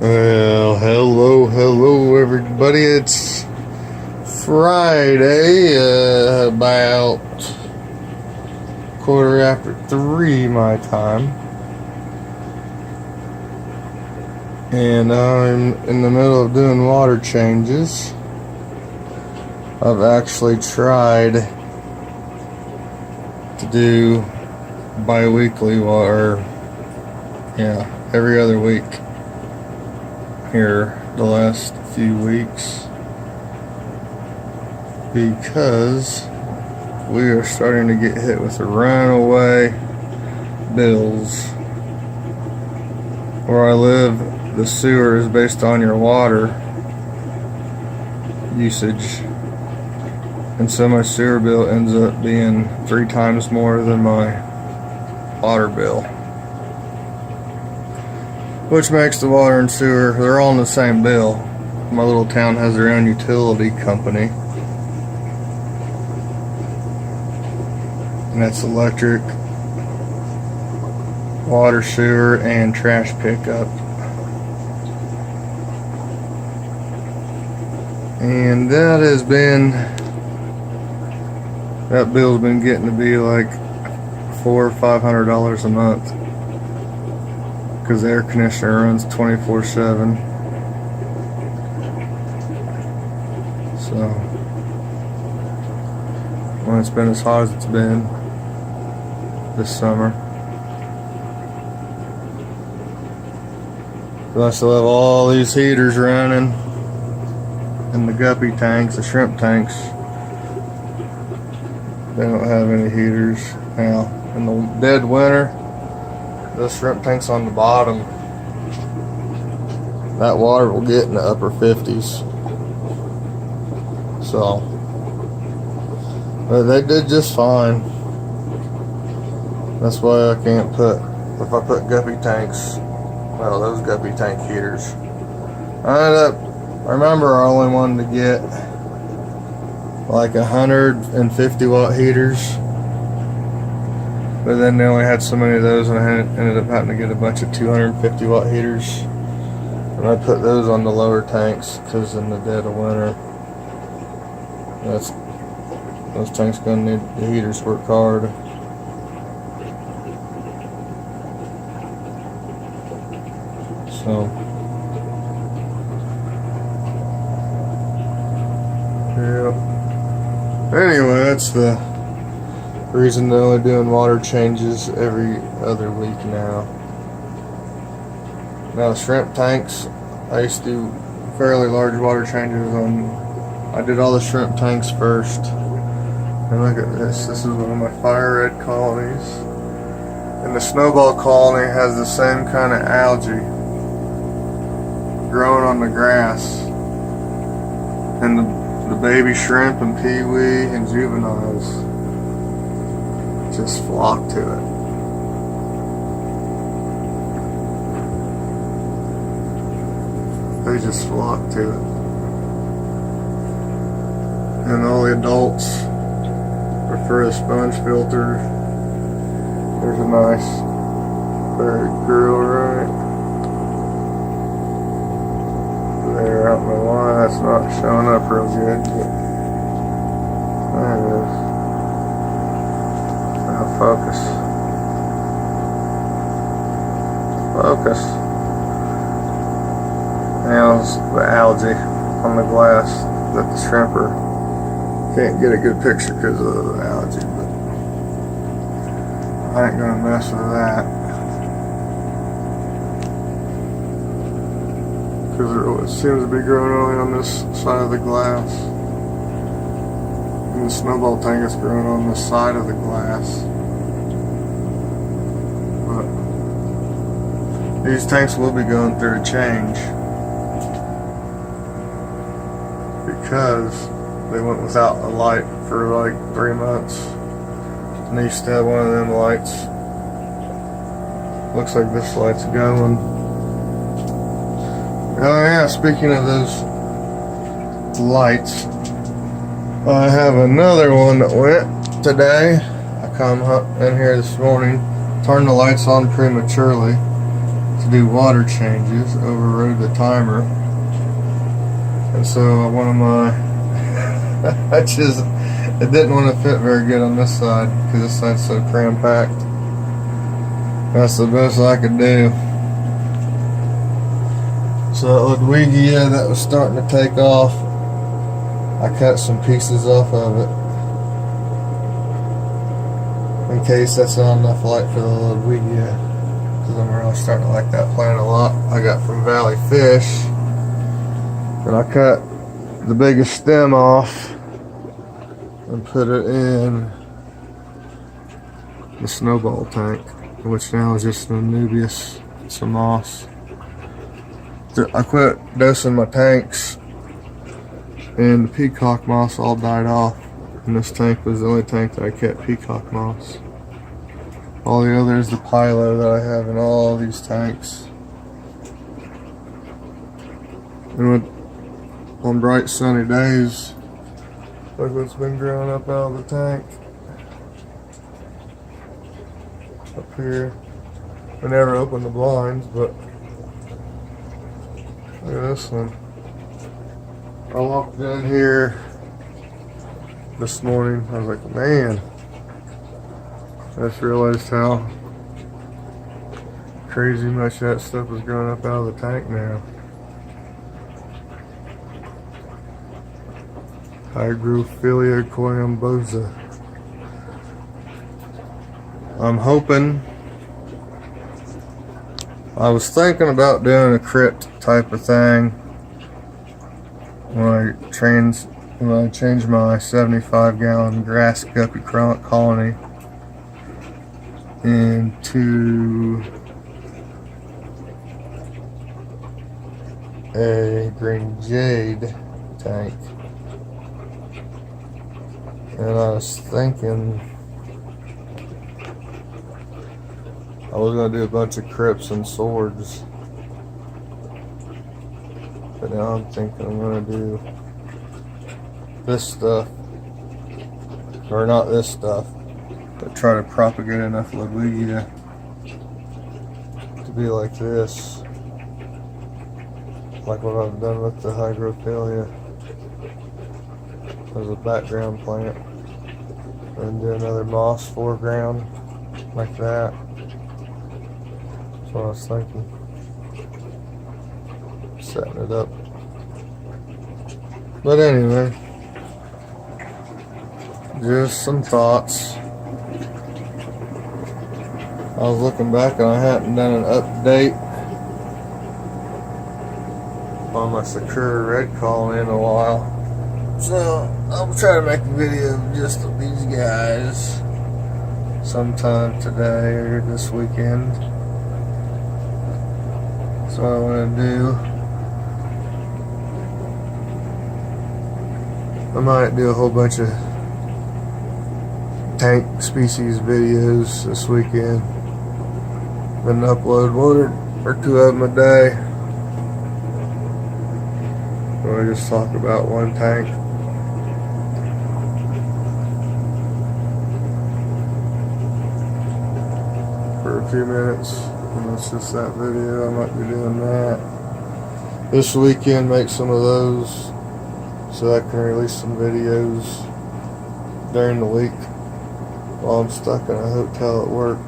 Well, hello, everybody. It's Friday, about 3:15 my time, and I'm in the middle of doing water changes. I've actually tried to do bi-weekly water, every other week here the last few weeks, because we are starting to get hit with the runaway bills. Where I live, the sewer is based on your water usage, and so my sewer bill ends up being 3 times more than my water bill, which makes the water and sewer, they're all in the same bill. My little town has their own utility company, and that's electric, water, sewer, and trash pickup. And that bill's been getting to be like $400 or $500 a month, because the air conditioner runs 24/7. So when it's been as hot as it's been this summer, so I still have all these heaters running in the guppy tanks, the shrimp tanks. They don't have any heaters now. In the dead winter, the shrimp tanks on the bottom, that water will get in the upper 50s. So, but they did just fine. That's why I can't if I put guppy tanks, well, those guppy tank heaters, I remember I only wanted to get like 150 watt heaters, but then they only had so many of those, and I ended up having to get a bunch of 250 watt heaters, and I put those on the lower tanks, because in the dead of winter, those tanks gonna need the heaters to work hard. So yeah. Anyway, that's the reason they're only doing water changes every other week now. Now, shrimp tanks, I used to do fairly large water changes I did all the shrimp tanks first. And look at this. This is one of my fire red colonies. And the snowball colony has the same kind of algae growing on the grass. And the baby shrimp and peewee and juveniles just flock to it. They just flock to it. And all the adults prefer the sponge filter. There's a nice bird girl right there. I don't know why that's not showing up real good, but there it is. Now focus. Now it's the algae on the glass that the shrimper can't get a good picture because of the algae, but I ain't gonna mess with that, because it seems to be growing only on this side of the glass. And the snowball tank is growing on the side of the glass. But these tanks will be going through a change, because they went without a light for like 3 months, and they used to have one of them lights. Looks like this light's going. Oh yeah, speaking of those lights, I have another one that went today. I come in here this morning, turned the lights on prematurely, to do water changes, overrode the timer. And so one of my, it didn't want to fit very good on this side because this side's so cram-packed. That's the best I could do. So that Ludwigia that was starting to take off, I cut some pieces off of it. In case that's not enough light for the Ludwigia. Because I'm really starting to like that plant a lot. I got from Valley Fish. And I cut the biggest stem off and put it in the snowball tank, which now is just an Anubias, some moss. I quit dosing my tanks and the peacock moss all died off, and this tank was the only tank that I kept peacock moss. All the others, the Pilo that I have in all these tanks. And on bright sunny days, look what's been growing up out of the tank. Up here. I never opened the blinds, but look at this one. I walked in here this morning, I was like, man, I just realized how crazy much that stuff is growing up out of the tank now. Hygrophila coiambosa. I'm hoping, I was thinking about doing a crypt type of thing when I change my 75-gallon grass guppy colony into a green jade tank. And I was thinking I was going to do a bunch of crypts and swords. But now I'm thinking I'm going to do this stuff. Or not this stuff. But try to propagate enough Ludwigia to be like this. Like what I've done with the Hygrophila. As a background plant. And do another moss foreground. Like that. That's what I was thinking. Setting it up. But anyway, just some thoughts. I was looking back and I hadn't done an update on my Sakura Red Colony in a while. So I'll try to make a video of just of these guys sometime today or this weekend. That's what I want to do. I might do a whole bunch of tank species videos this weekend. Then upload one or two of them a day. Or just talk about one tank. For a few minutes. And that's just that video. I might be doing that. This weekend, make some of those. So I can release some videos during the week while I'm stuck in a hotel at work,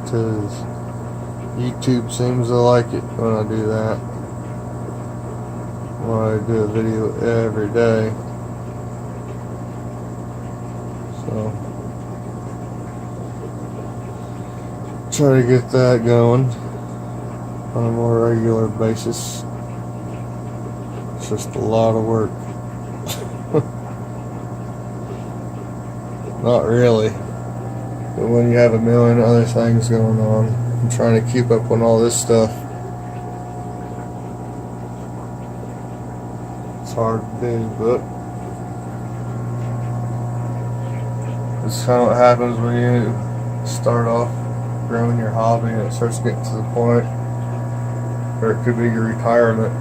because YouTube seems to like it when I do that, when I do a video every day. So try to get that going on a more regular basis. Just a lot of work. Not really. But when you have a million other things going on, I'm trying to keep up on all this stuff. It's hard to do, but it's kind of what happens when you start off growing your hobby and it starts getting to the point where it could be your retirement.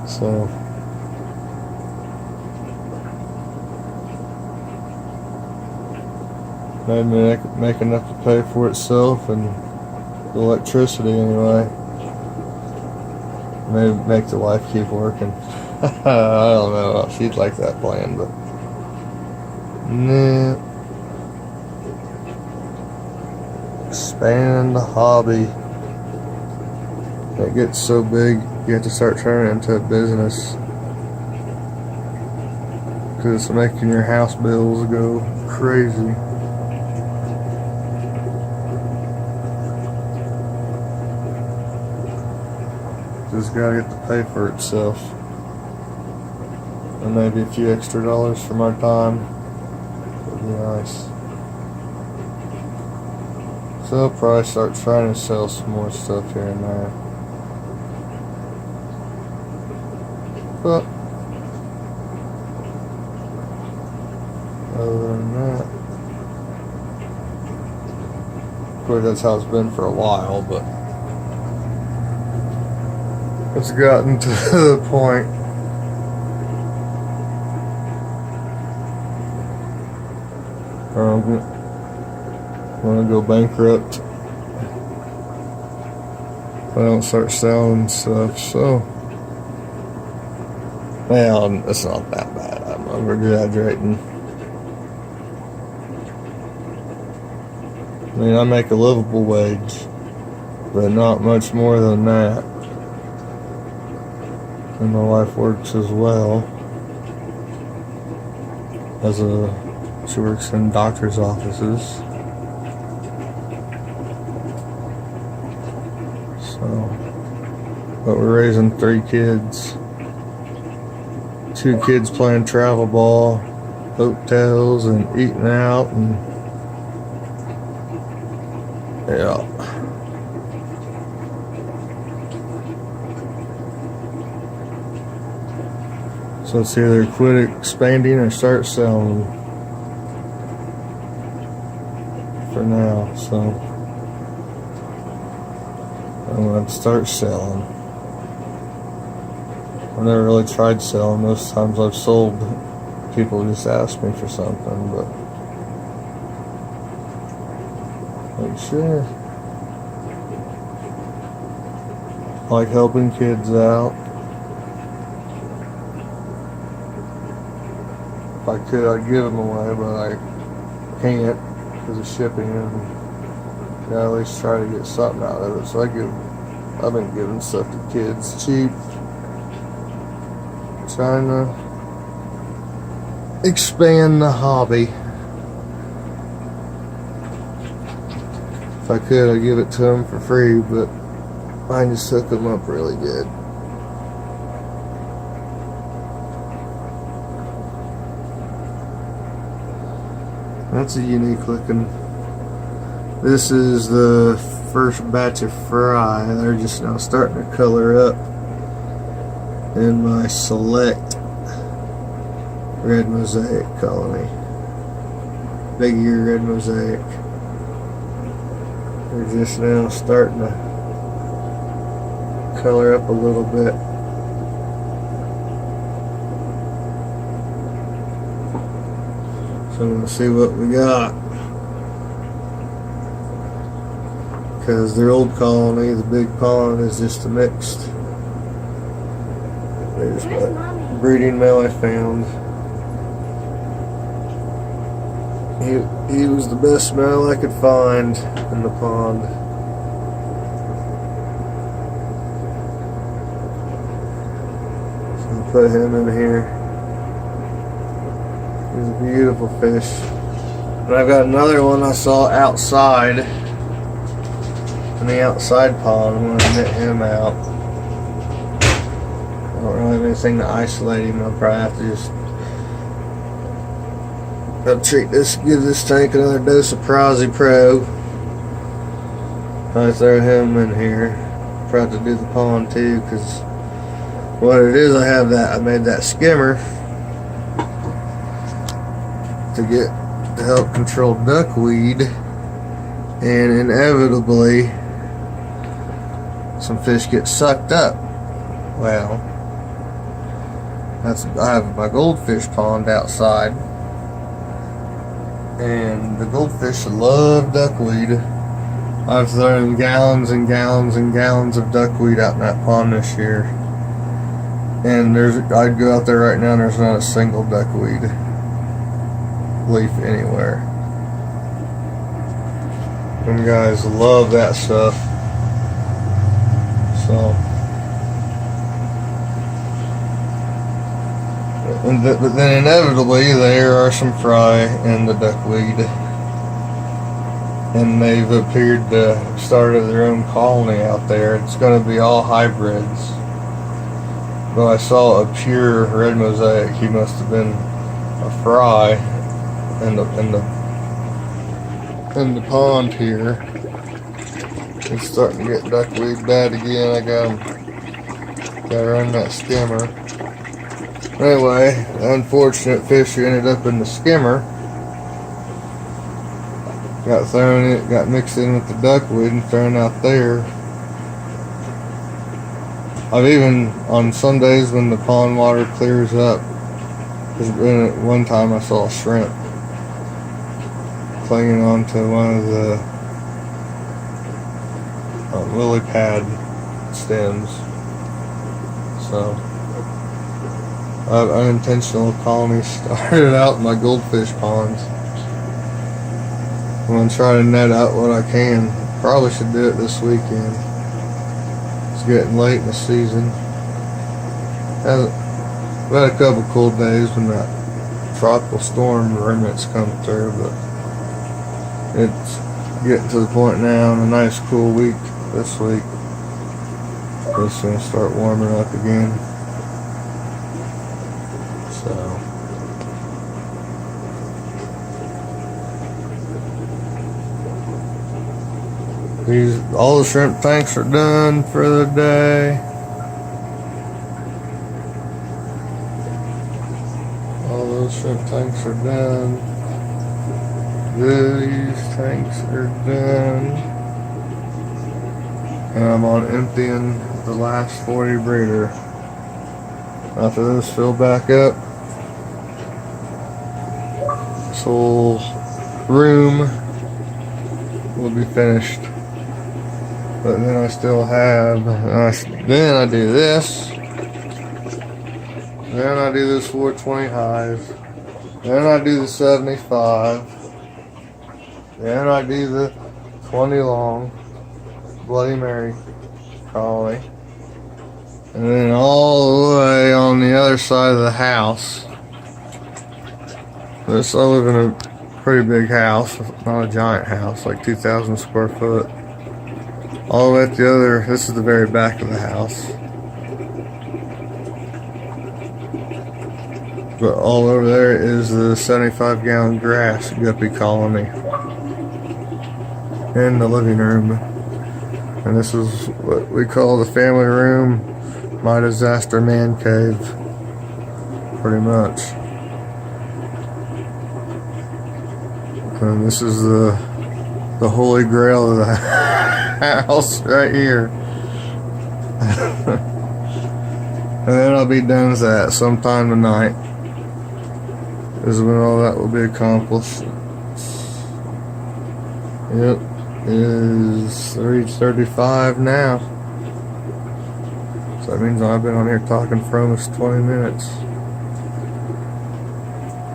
So maybe make enough to pay for itself and the electricity anyway. Maybe make the wife keep working. I don't know. She'd like that plan, but nah. Expand the hobby. It gets so big, you have to start turning it into a business. Because it's making your house bills go crazy. Just gotta get to pay for itself. And maybe a few extra dollars for my time would be nice. So I'll probably start trying to sell some more stuff here and there. But other than that, of course that's how it's been for a while, but it's gotten to the point where I'm gonna go bankrupt if I don't start selling stuff. So, well, it's not that bad. I'm over-exaggerating. I mean, I make a livable wage, but not much more than that. And my wife works as well. She works in doctor's offices. So, but we're raising 3 kids. 2 kids playing travel ball, hotels, and eating out, and yeah. So it's either quit expanding or start selling for now. So I'm going to start selling. I've never really tried selling. Most times I've sold, people just ask me for something, but like, sure. I like helping kids out. If I could, I'd give them away, but I can't because of shipping, and I at least try to get something out of it. So I've been giving stuff to kids cheap, trying to expand the hobby. If I could, I'd give it to them for free, but mine just took them up really good. That's a unique looking. This is the first batch of fry. They're just now starting to color up in my select red mosaic colony. Big ear red mosaic. They're just now starting to color up a little bit. So I'm going to see what we got. Because their old colony, the big pond, is just a mixed. There's my breeding male I found. He was the best male I could find in the pond. So I'll put him in here. He's a beautiful fish. And I've got another one I saw outside, in the outside pond. I'm going to knit him out. I don't really have anything to isolate him. I'll probably have to just give this tank another dose of Prozzy Pro. I throw him in here. Probably have to do the pond too, because what it is, I made that skimmer to help control duckweed, and inevitably some fish get sucked up. Well, I have my goldfish pond outside, And the goldfish love duckweed. I've thrown gallons and gallons and gallons of duckweed out in that pond this year. And I'd go out there right now and there's not a single duckweed leaf anywhere. Them guys love that stuff. So, but then inevitably there are some fry in the duckweed, and they've appeared to start their own colony out there. It's going to be all hybrids. But I saw a pure red mosaic. He must have been a fry in the pond here. It's starting to get duckweed bad again. I gotta run that skimmer. Anyway, the unfortunate fish who ended up in the skimmer got mixed in with the duckweed and thrown out there. I've even, on some days when the pond water clears up, one time I saw a shrimp clinging onto one of the lily pad stems. So, I have unintentional colonies started out in my goldfish ponds. I'm going to try to net out what I can. Probably should do it this weekend. It's getting late in the season. We've had a couple cool days when that tropical storm remnants come through, but it's getting to the point now in a nice cool week this week. It's going to start warming up again. So, all the shrimp tanks are done for the day. All those shrimp tanks are done. These tanks are done. And I'm on emptying the last 40 breeder. After this fill back up, this whole room will be finished. But then I still have, then I do this, then I do this 420 hive, then I do the 75, then I do the 20 long Bloody Mary colony, and then all the way on the other side of the house. I live in a pretty big house, not a giant house, like 2,000 square foot. All the way at the other, this is the very back of the house. But all over there is the 75-gallon grass guppy colony in the living room. And this is what we call the family room, my disaster man cave, pretty much. And this is the holy grail of the house right here. And then I'll be done with that sometime tonight, is when all that will be accomplished. Yep, it is 3:35 now. So that means I've been on here talking for almost 20 minutes.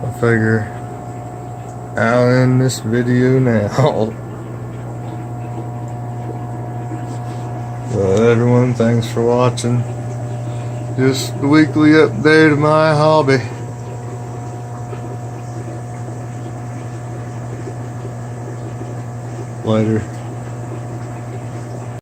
I figure I'll end this video now. But everyone, thanks for watching. Just the weekly update of my hobby. Later.